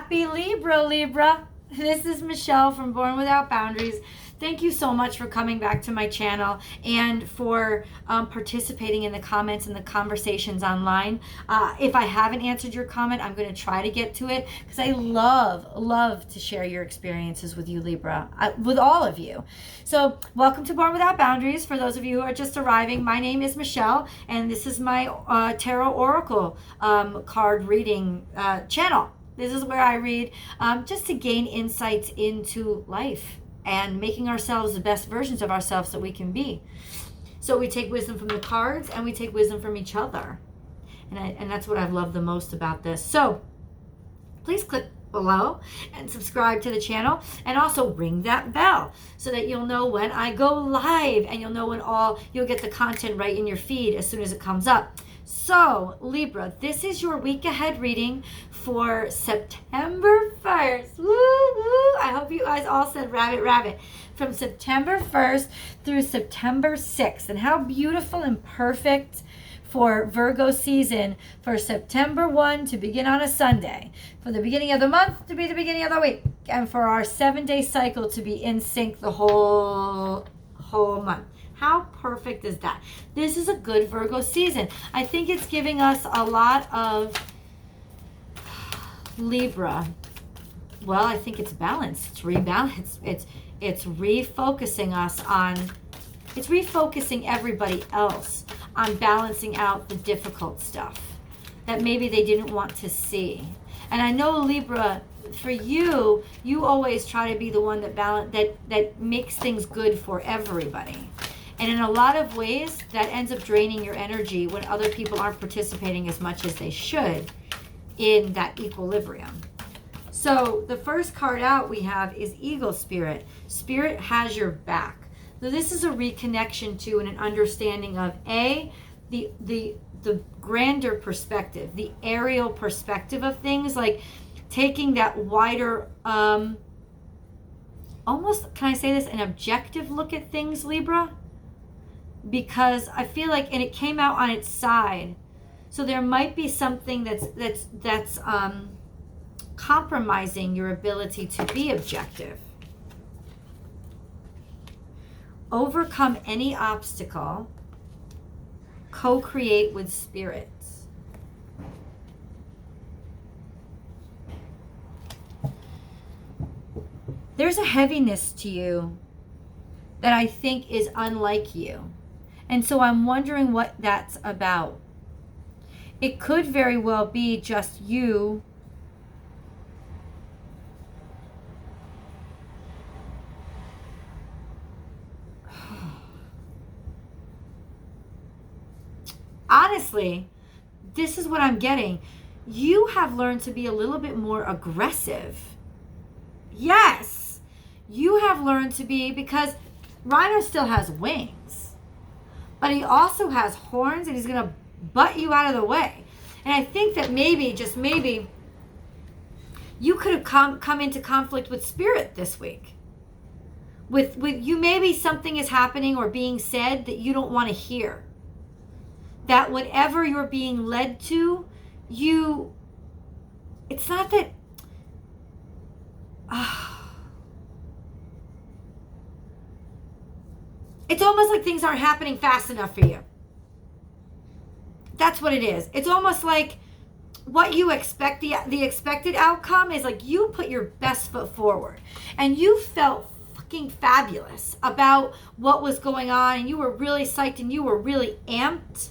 Happy Libra. This is Michelle from Born Without Boundaries. Thank you so much for coming back to my channel and for participating in the comments and the conversations online. If I haven't answered your comment, I'm going to try to get to it because I love to share your experiences with you, Libra, with all of you. So welcome to Born Without Boundaries. For those of you who are just arriving, my name is Michelle, and this is my Tarot Oracle card reading channel. This is where I read just to gain insights into life and making ourselves the best versions of ourselves that we can be. So we take wisdom from the cards and we take wisdom from each other. And that's what I've loved the most about this. So please click below and subscribe to the channel, and also ring that bell so that you'll know when I go live, and you'll know when you'll get the content right in your feed as soon as it comes up. So Libra, this is your week ahead reading for September 1st. Woo, woo. I hope you guys all said rabbit. From September 1st through September 6th. And how beautiful and perfect for Virgo season for September 1 to begin on a Sunday, for the beginning of the month to be the beginning of the week, and for our 7-day cycle to be in sync the whole month. How perfect is that? This is a good Virgo season. I think it's giving us a lot of Libra. Well, I think it's balanced. It's rebalanced. It's refocusing us on, it's refocusing everybody else on balancing out the difficult stuff that maybe they didn't want to see. And I know, Libra, for you always try to be the one that makes things good for everybody. And in a lot of ways, that ends up draining your energy when other people aren't participating as much as they should in that equilibrium. So the first card out we have is Eagle Spirit. Spirit has your back. So this is a reconnection to and an understanding of the grander perspective, the aerial perspective of things, like taking that wider, almost, can I say this, an objective look at things, Libra? Because I feel like, and it came out on its side, so there might be something that's compromising your ability to be objective. Overcome any obstacle. Co-create with spirits. There's a heaviness to you that I think is unlike you. And so I'm wondering what that's about. It could very well be just you honestly, this is what I'm getting. You have learned to be a little bit more aggressive. Yes, you have learned to be, because Rhino still has wings, but he also has horns, and he's going to butt you out of the way. And I think that maybe, just maybe, you could have come into conflict with Spirit this week. With you, maybe something is happening or being said that you don't want to hear. That whatever you're being led to, it's not that, it's almost like things aren't happening fast enough for you. That's what it is. It's almost like what you expect, the expected outcome is like you put your best foot forward and you felt fucking fabulous about what was going on, and you were really psyched and you were really amped.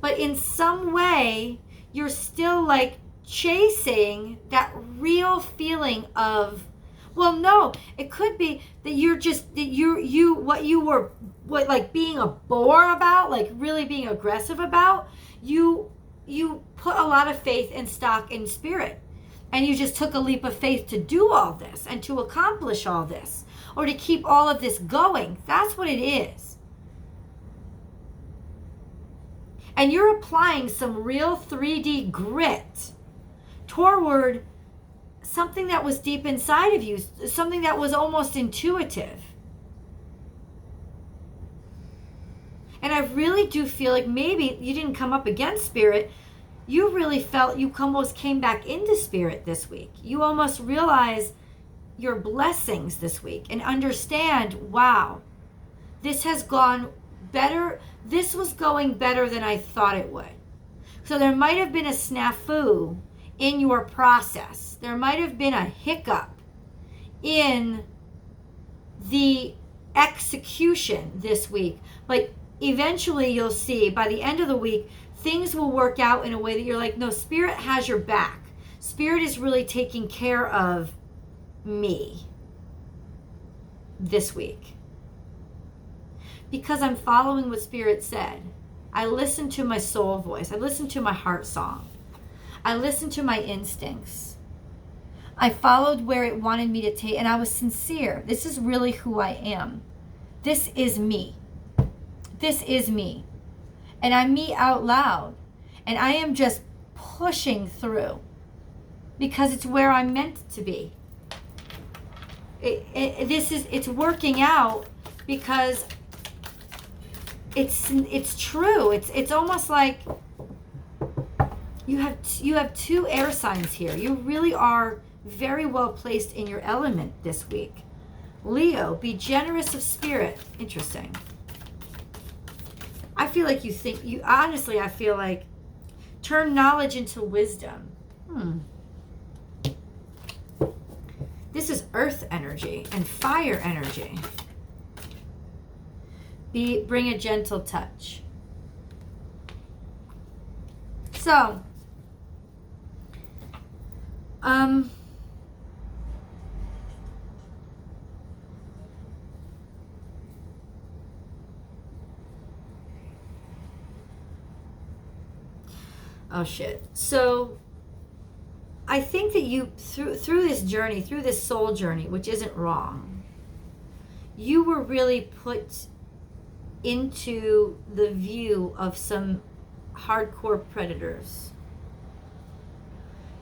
But in some way, you're still like chasing that real feeling of, well, no, it could be that you're just, that what you were like being a bore about, like really being aggressive about, you put a lot of faith and stock in Spirit. And you just took a leap of faith to do all this and to accomplish all this, or to keep all of this going. That's what it is. And you're applying some real 3D grit toward something that was deep inside of you, something that was almost intuitive. And I really do feel like maybe you didn't come up against Spirit. you really felt you almost came back into spirit this week. You almost realize your blessings this week and understand, wow, this has gone better. This was going better than I thought it would. So there might have been a snafu in your process. There might have been a hiccup in the execution this week. But eventually you'll see by the end of the week, things will work out in a way that you're like, no, Spirit has your back. Spirit is really taking care of me this week. Because I'm following what Spirit said. I listened to my soul voice. I listened to my heart song. I listened to my instincts. I followed where it wanted me to take, and I was sincere. This is really who I am. This is me. This is me. And I'm me out loud. And I am just pushing through because it's where I'm meant to be. It's working out because it's true. It's almost like you have two air signs here. You really are very well placed in your element this week. Leo, be generous of spirit. Interesting. I feel like honestly, I feel like turn knowledge into wisdom. This is earth energy and fire energy. Bring a gentle touch. So, oh shit. So I think that you through this journey, through this soul journey, which isn't wrong, you were really put into the view of some hardcore predators.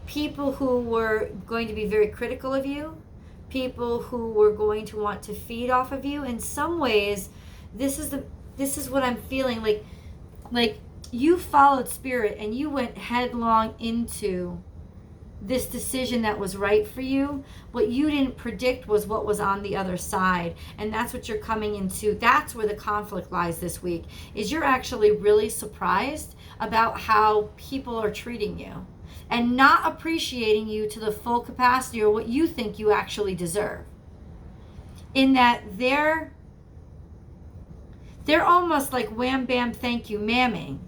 People who were going to be very critical of you, people who were going to want to feed off of you. In some ways, this is what I'm feeling like you followed Spirit and you went headlong into this decision that was right for you. What you didn't predict was what was on the other side. And that's what you're coming into. That's where the conflict lies this week, is you're actually really surprised about how people are treating you and not appreciating you to the full capacity or what you think you actually deserve. In that they're almost like wham bam thank you mamming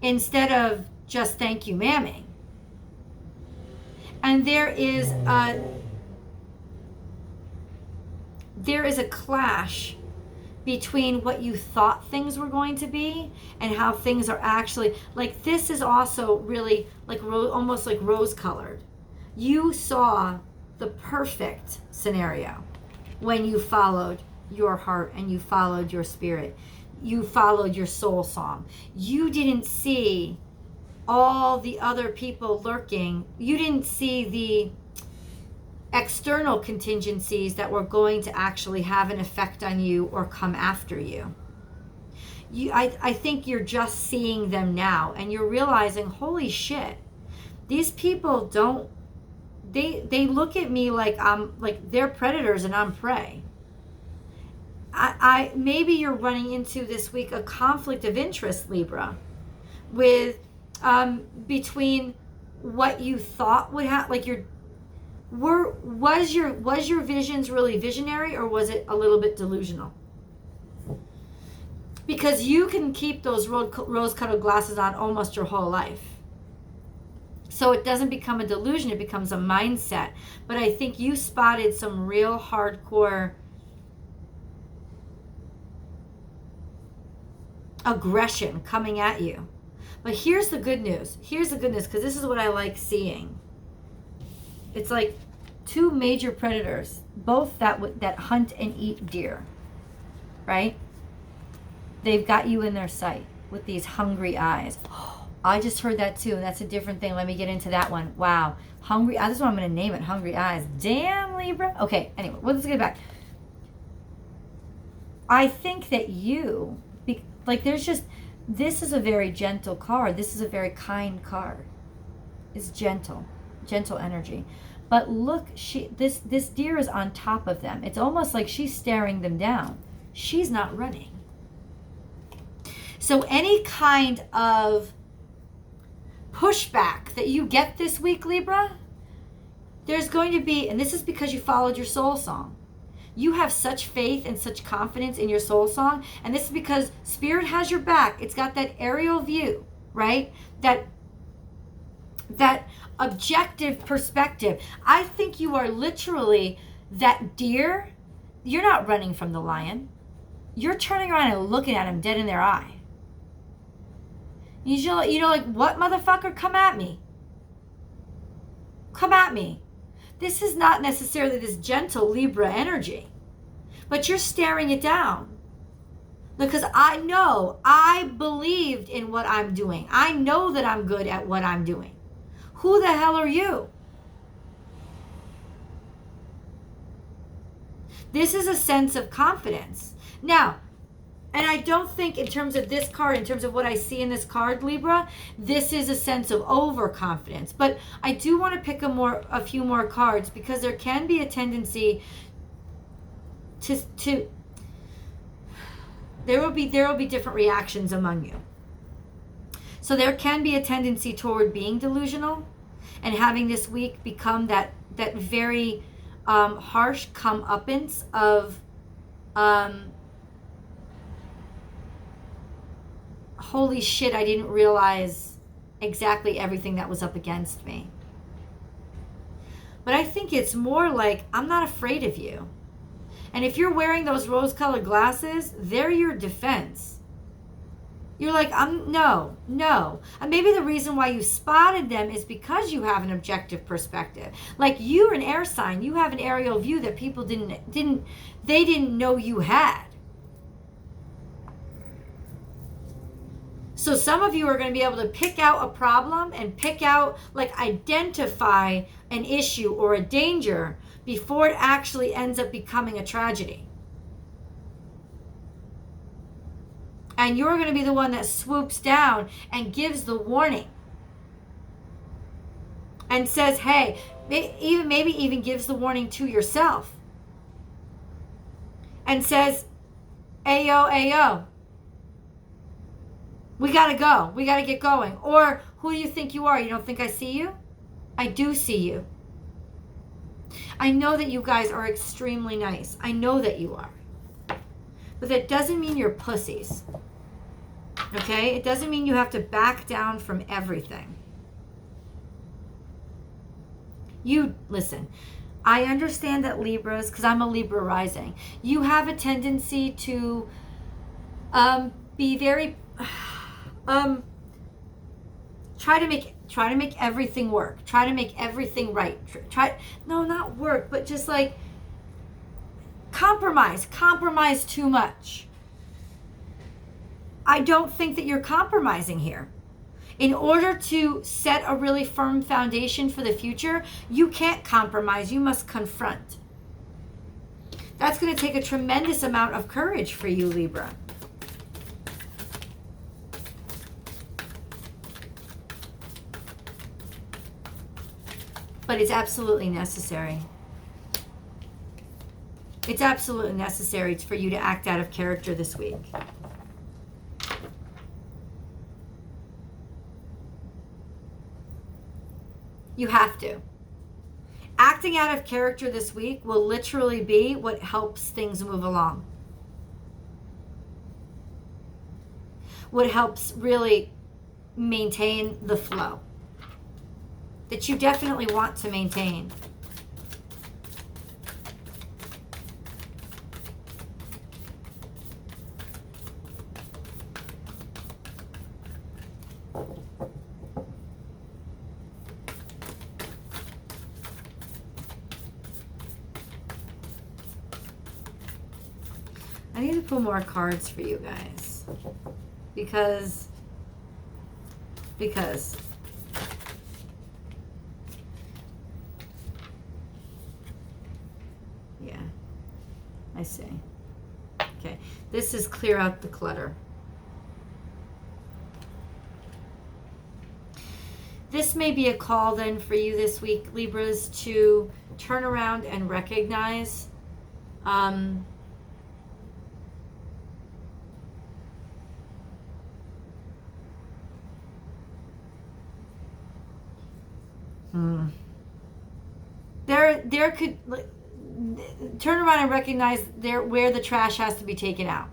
instead of just thank you mamming. And there is a clash between what you thought things were going to be and how things are actually. Like, this is also really like almost like rose colored. You saw the perfect scenario when you followed your heart and you followed your spirit. You followed your soul song. You didn't see all the other people lurking. You didn't see the external contingencies that were going to actually have an effect on you or come after you. I think you're just seeing them now and you're realizing, holy shit, these people they look at me like I'm like they're predators and I'm prey. I maybe you're running into this week a conflict of interest, Libra, with between what you thought would happen, like was your visions really visionary or was it a little bit delusional? Because you can keep those rose-colored glasses on almost your whole life. So it doesn't become a delusion, it becomes a mindset. But I think you spotted some real hardcore aggression coming at you. But here's the good news. Here's the good news, because this is what I like seeing. It's like two major predators, both that hunt and eat deer, right? They've got you in their sight with these hungry eyes. I just heard that too, and that's a different thing. Let me get into that one. Wow. Hungry eyes. This is what I'm going to name it. Hungry eyes. Damn, Libra. Okay, anyway, let's get back. I think that there's just This is a very gentle card. This is a very kind card. It's gentle energy. But look, this deer is on top of them. It's almost like she's staring them down. She's not running. So any kind of pushback that you get this week, Libra, there's going to be, and this is because you followed your soul song. You have such faith and such confidence in your soul song, and this is because Spirit has your back. It's got that aerial view, right? That objective perspective. I think you are literally that deer. You're not running from the lion. You're turning around and looking at him dead in their eye. You know, like, what, motherfucker? Come at me. Come at me. This is not necessarily this gentle Libra energy, but you're staring it down. Because I believed in what I'm doing. I know that I'm good at what I'm doing. Who the hell are you? This is a sense of confidence. Now, and I don't think in terms of this card, in terms of what I see in this card, Libra, this is a sense of overconfidence. But I do want to pick a few more cards, because there can be a tendency to there will be different reactions among you. So there can be a tendency toward being delusional and having this week become that very harsh comeuppance of holy shit, I didn't realize exactly everything that was up against me. But I think it's more like, I'm not afraid of you. And if you're wearing those rose-colored glasses, they're your defense. You're like, no. And maybe the reason why you spotted them is because you have an objective perspective. Like, you're an air sign. You have an aerial view that people didn't know you had. So some of you are going to be able to pick out a problem and identify an issue or a danger before it actually ends up becoming a tragedy. And you're going to be the one that swoops down and gives the warning. And says, hey, maybe even gives the warning to yourself. And says, ayo. We got to go. We got to get going. Or, who do you think you are? You don't think I see you? I do see you. I know that you guys are extremely nice. I know that you are. But that doesn't mean you're pussies. Okay? It doesn't mean you have to back down from everything. Listen, I understand that Libras, because I'm a Libra rising, you have a tendency to be very... try to make everything work. Try to make everything right. Not work, but just like compromise too much. I don't think that you're compromising here. In order to set a really firm foundation for the future, you can't compromise. You must confront. That's going to take a tremendous amount of courage for you, Libra. But it's absolutely necessary. It's absolutely necessary for you to act out of character this week. You have to. Acting out of character this week will literally be what helps things move along. What helps really maintain the flow that you definitely want to maintain. I need to pull more cards for you guys because yeah, I see. Okay, this is clear out the clutter. This may be a call then for you this week, Libras, to turn around and recognize there could turn around and recognize where the trash has to be taken out.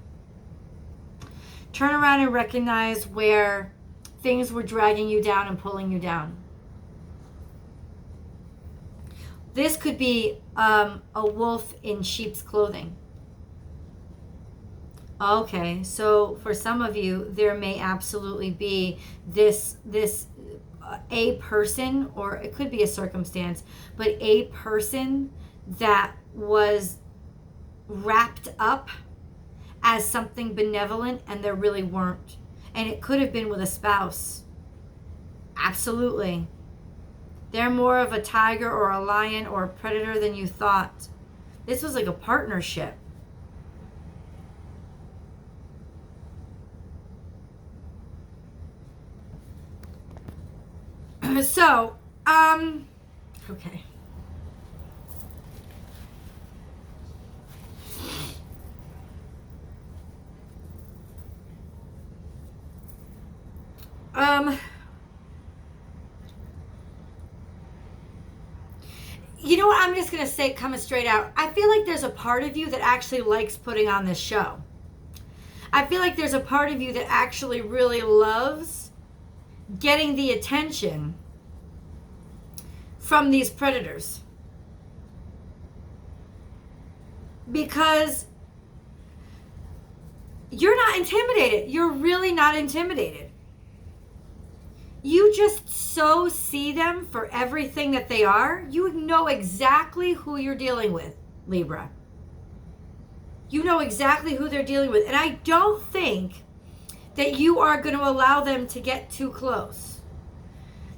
Turn around and recognize where things were dragging you down and pulling you down. This could be a wolf in sheep's clothing. Okay, so for some of you, there may absolutely be this a person, or it could be a circumstance, but a person that was wrapped up as something benevolent and there really weren't. And it could have been with a spouse. Absolutely. They're more of a tiger or a lion or a predator than you thought. This was like a partnership. So, okay. You know what? I'm just going to say, coming straight out, I feel like there's a part of you that actually likes putting on this show. I feel like there's a part of you that actually really loves getting the attention from these predators. Because you're not intimidated. You're really not intimidated. You just so see them for everything that they are. You know exactly who you're dealing with, Libra. You know exactly who they're dealing with. And I don't think that you are going to allow them to get too close.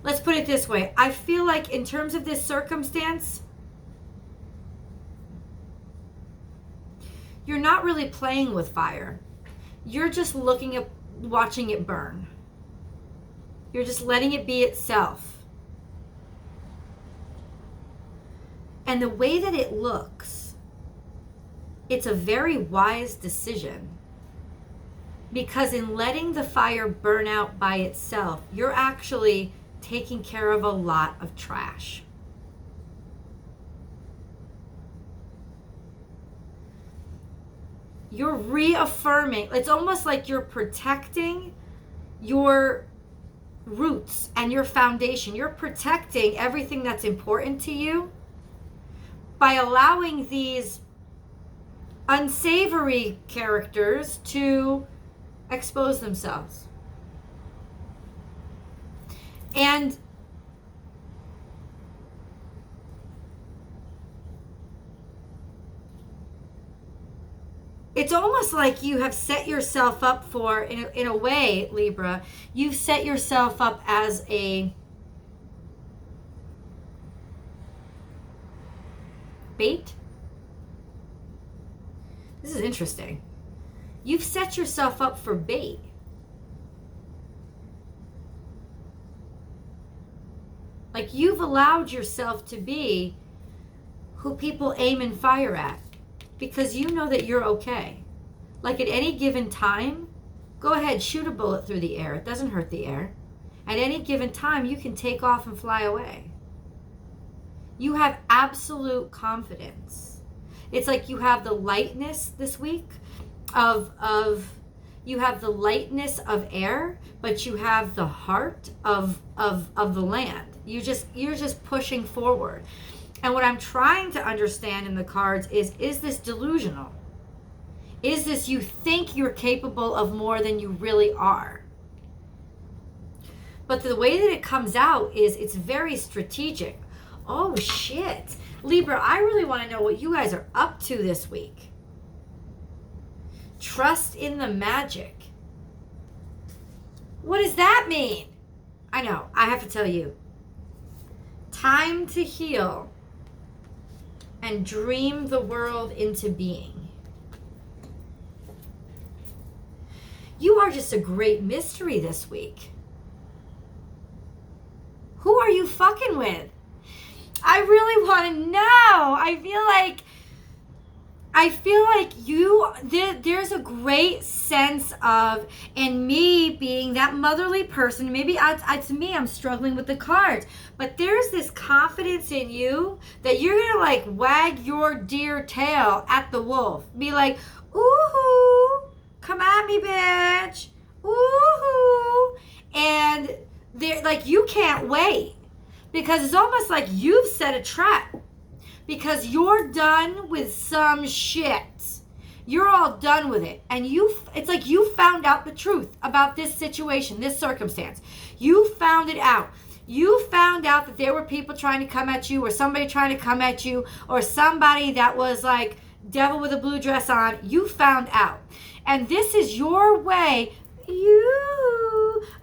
Let's put it this way. I feel like in terms of this circumstance, you're not really playing with fire. You're just looking at watching it burn. You're just letting it be itself. And the way that it looks, it's a very wise decision. Because in letting the fire burn out by itself, you're actually taking care of a lot of trash. You're reaffirming. It's almost like you're protecting your roots and your foundation. You're protecting everything that's important to you by allowing these unsavory characters to expose themselves. And it's almost like you have set yourself up for, in a way, Libra, you've set yourself up as a bait. This is interesting. You've set yourself up for bait. Like you've allowed yourself to be who people aim and fire at because you know that you're okay. Like at any given time, go ahead, shoot a bullet through the air. It doesn't hurt the air. At any given time, you can take off and fly away. You have absolute confidence. It's like you have the lightness this week you have the lightness of air, but you have the heart of the land. You're just pushing forward. And what I'm trying to understand in the cards is this delusional? Is this you think you're capable of more than you really are? But the way that it comes out is it's very strategic. Oh shit. Libra, I really want to know what you guys are up to this week. Trust in the magic. What does that mean? I know, I have to tell you. Time to heal and dream the world into being. You are just a great mystery this week. Who are you fucking with? I really want to know. I feel like there's a great sense of, and me being that motherly person, maybe to me, I'm struggling with the cards, but there's this confidence in you that you're going to like wag your dear tail at the wolf. Be like, ooh, come at me, bitch. Ooh. And they're like, you can't wait, because it's almost like you've set a trap. Because you're done with some shit. You're all done with it. And it's like you found out the truth about this situation, this circumstance. You found it out. You found out that there were people trying to come at you, or somebody trying to come at you, or somebody that was like devil with a blue dress on. You found out. And this is your way,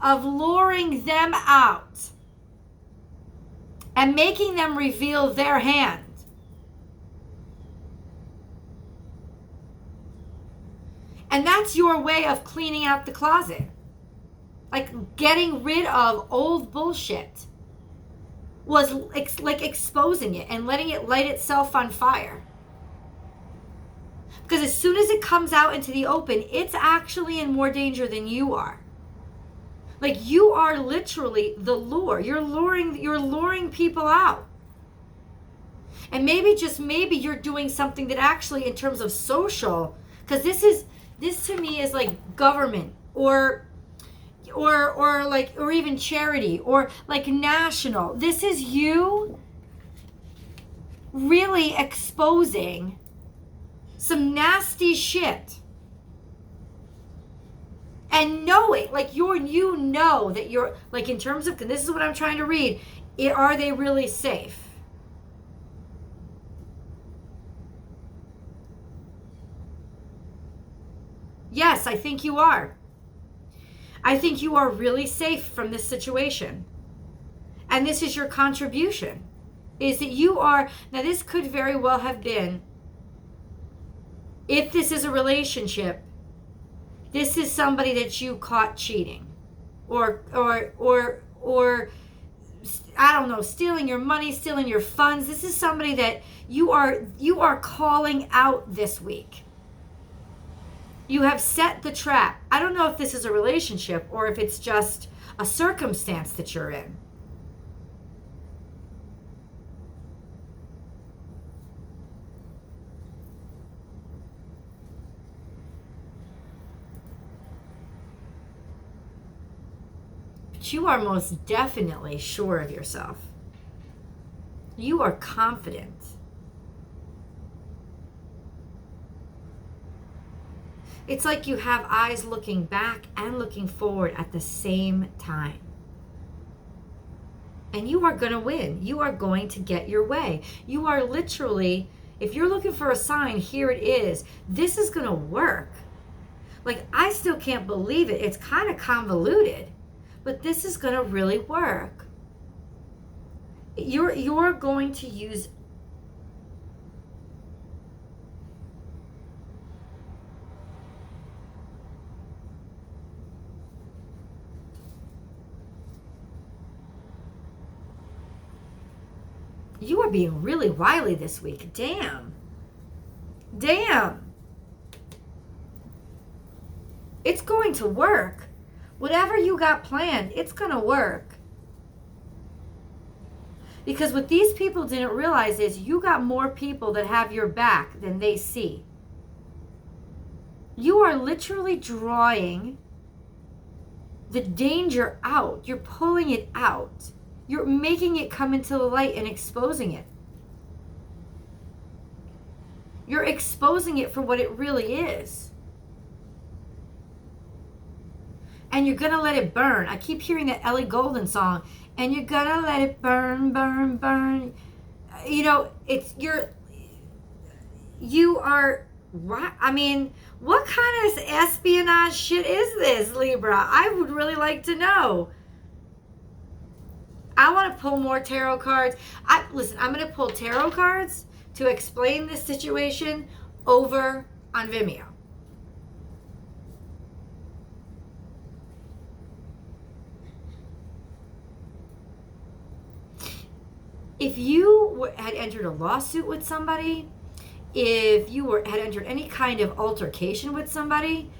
of luring them out and making them reveal their hand. And that's your way of cleaning out the closet. Like getting rid of old bullshit. Was like exposing it and letting it light itself on fire. Because as soon as it comes out into the open, it's actually in more danger than you are. Like you are literally the lure. You're luring people out. And maybe, just maybe, you're doing something that actually, in terms of social, because this to me is like government or even charity or like national. This is you really exposing some nasty shit. And knowing, like you know that you're, like in terms of, and this is what I'm trying to read, are they really safe? Yes, I think you are. I think you are really safe from this situation. And this is your contribution. Is that you are, now this could very well have been, if this is a relationship, this is somebody that you caught cheating. Or I don't know, stealing your money, stealing your funds. This is somebody that you are calling out this week. You have set the trap. I don't know if this is a relationship or if it's just a circumstance that you're in. But you are most definitely sure of yourself. You are confident. It's like you have eyes looking back and looking forward at the same time. And you are going to win. You are going to get your way. You are literally, if you're looking for a sign, here it is. This is going to work. Like, I still can't believe it. It's kind of convoluted, but this is going to really work. You're going to use you are being really wily this week. Damn. It's going to work. Whatever you got planned, it's going to work. Because what these people didn't realize is you got more people that have your back than they see. You are literally drawing the danger out. You're pulling it out. You're making it come into the light and exposing it. You're exposing it for what it really is. And you're going to let it burn. I keep hearing that Ellie Goulding song. And you're going to let it burn, burn, burn. You know, you are, I mean, what kind of espionage shit is this, Libra? I would really like to know. I want to pull more tarot cards. Listen, I'm going to pull tarot cards to explain this situation over on Vimeo. if you had entered a lawsuit with somebody, if you had entered any kind of altercation with somebody,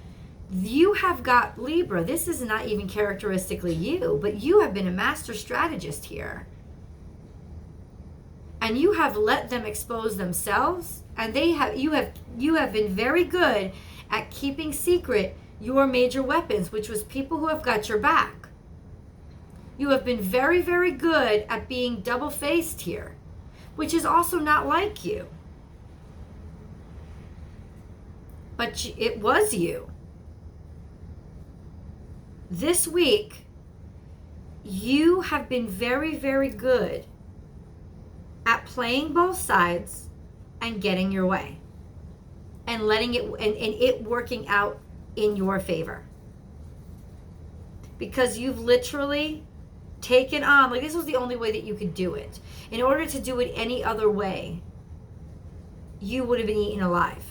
you have got Libra. This is not even characteristically you, but you have been a master strategist here. And you have let them expose themselves, and you have been very good at keeping secret your major weapons, which was people who have got your back. You have been very, very good at being double-faced here, which is also not like you. But it was you. This week, you have been very, very good at playing both sides and getting your way and letting it and it working out in your favor. Because you've literally taken on, like, this was the only way that you could do it. In order to do it any other way, you would have been eaten alive.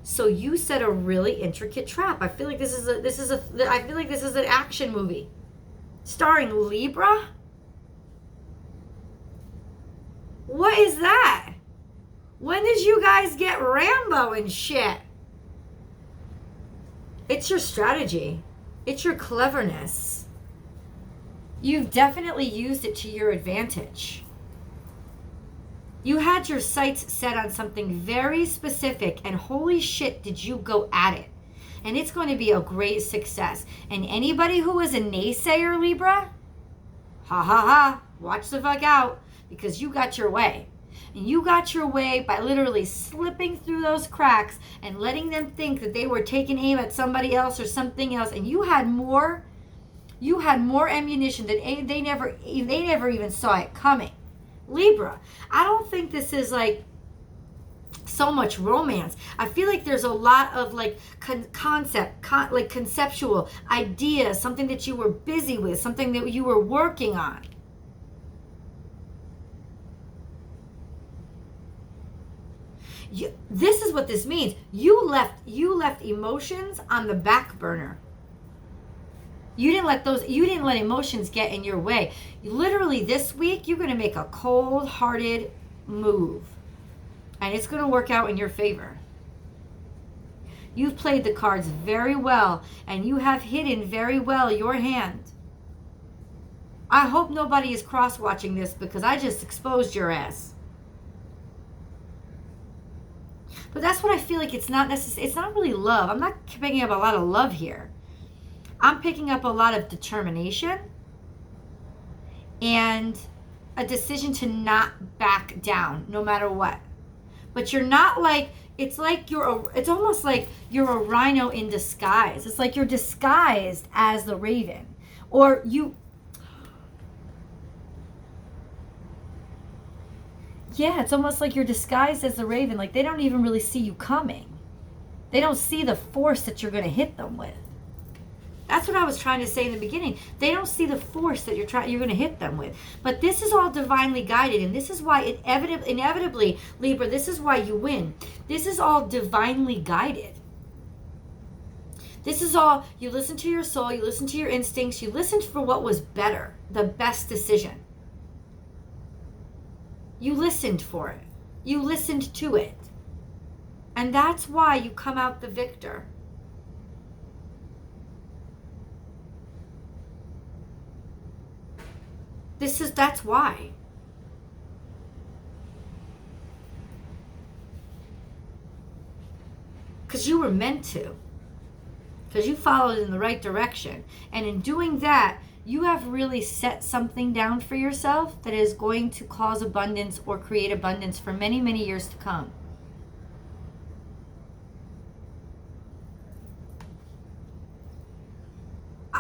So you set a really intricate trap. I feel like this is an action movie starring Libra. What is that? When did you guys get Rambo and shit? It's your strategy. It's your cleverness. You've definitely used it to your advantage. You had your sights set on something very specific, and holy shit, did you go at it. And it's going to be a great success. And anybody who is a naysayer, Libra, ha ha ha, watch the fuck out, because you got your way. And you got your way by literally slipping through those cracks and letting them think that they were taking aim at somebody else or something else. And you had more ammunition that they never even saw it coming. Libra, I don't think this is like so much romance. I feel like there's a lot of like conceptual ideas, something that you were busy with, something that you were working on. This is what this means. You left emotions on the back burner. You didn't let emotions get in your way. Literally this week, you're going to make a cold-hearted move. And it's going to work out in your favor. You've played the cards very well, and you have hidden very well your hand. I hope nobody is cross-watching this, because I just exposed your ass. But that's what I feel like. It's not really love. I'm not picking up a lot of love here. I'm picking up a lot of determination and a decision to not back down no matter what. But you're not like, it's almost like you're a rhino in disguise. It's like you're disguised as the raven. Or it's almost like you're disguised as the raven. Like they don't even really see you coming. They don't see the force that you're going to hit them with. That's what I was trying to say in the beginning. They don't see the force that you're going to hit them with. But this is all divinely guided, and this is why inevitably, Libra, this is why you win. This is all divinely guided. This is all, you listen to your soul, you listen to your instincts, you listened for what was better, the best decision. You listened for it. You listened to it. And that's why you come out the victor. That's why. Because you were meant to. Because you followed in the right direction. And in doing that, you have really set something down for yourself that is going to cause abundance or create abundance for many, many years to come.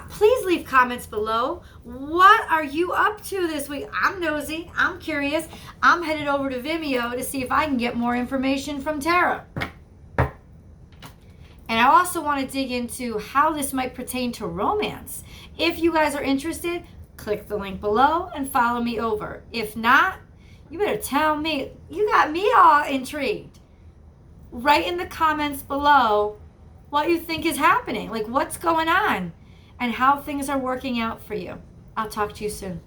Please leave comments below. What are you up to this week? I'm nosy. I'm curious. I'm headed over to Vimeo to see if I can get more information from Tara. And I also want to dig into how this might pertain to romance. If you guys are interested, click the link below and follow me over. If not, you better tell me. You got me all intrigued. Write in the comments below what you think is happening. Like, what's going on? And how things are working out for you. I'll talk to you soon.